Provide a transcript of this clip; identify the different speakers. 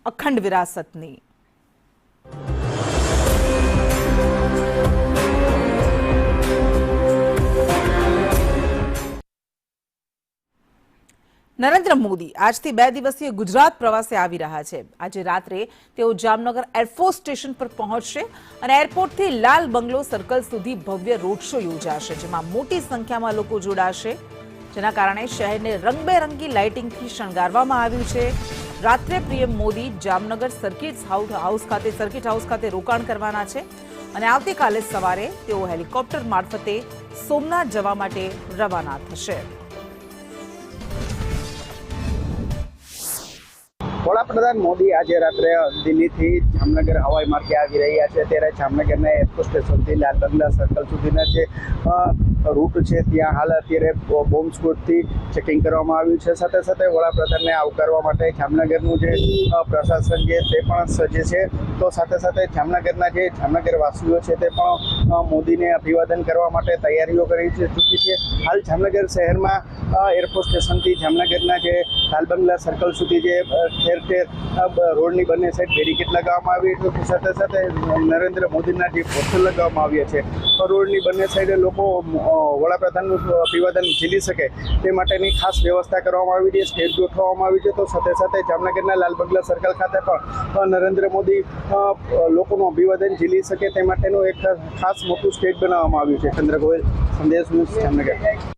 Speaker 1: અખંડ વિરાસતની। નરેન્દ્ર મોદી આજથી 2 દિવસીય ગુજરાત પ્રવાસે આવી રહ્યા છે। આજે રાત્રે તેઓ જામનગર એરફોર્સ સ્ટેશન પર પહોંચશે અને એરપોર્ટથી લાલ બંગલો સર્કલ સુધી ભવ્ય રોડ શો યોજાશે, જેમાં મોટી સંખ્યામાં લોકો જોડાશે, જેના કારણે શહેરને રંગબેરંગી લાઇટિંગથી શણગારવામાં આવ્યું છે। રાત્રે PM Modi Jamnagar circuit house ખાતે રોકાણ કરવાના છે અને આવતીકાલે સવારે તેઓ હેલિકોપ્ટર મારફતે સોમનાથ જવા માટે રવાના થશે।
Speaker 2: વડાપ્રધાન મોદી આજે રાત્રે દિલ્હીથી જામનગર હવાઈ માર્ગે આવી રહ્યા છે, ત્યારે જામનગરના એરપોર્ટ સ્ટેશનથી લાલ બંગલા સર્કલ સુધીના જે રૂટ છે ત્યાં હાલ અત્યારે બોમ્બ સ્ક્વોડથી ચેકિંગ કરવામાં આવ્યું છે। સાથે સાથે વડાપ્રધાનને આવકારવા માટે જામનગરનું જે પ્રશાસન છે તે પણ સજ્જ છે। તો સાથે સાથે જામનગરના જે જામનગર વાસીઓ છે તે પણ મોદીને અભિવાદન કરવા માટે તૈયારીઓ કરી ચૂકી છે। હાલ જામનગર શહેરમાં એરપોર્ટ સ્ટેશનથી જામનગરના જે લાલ બંગલા સર્કલ સુધી જે રોડની બંને સાઈડ બેરિકેડ લગાવવામાં આવી છે, સાથે સાથે નરેન્દ્ર મોદીના જે પોસ્ટર લગાવવામાં આવ્યા છે, રોડની બંને સાઈડે લોકો વડાપ્રધાનનું અભિવાદન ઝીલી શકે તે માટેની ખાસ વ્યવસ્થા કરવામાં આવી છે, સ્ટેજ ગોઠવવામાં આવી છે। તો સાથે સાથે જામનગરના લાલ બંગલા સર્કલ ખાતે પણ નરેન્દ્ર મોદી લોકોનું અભિવાદન ઝીલી શકે તે માટેનું એક ખાસ મોટું સ્ટેજ બનાવવામાં આવ્યું છે। ચંદ્ર ગોયલ, સંદેશ ન્યૂઝ, જામનગર।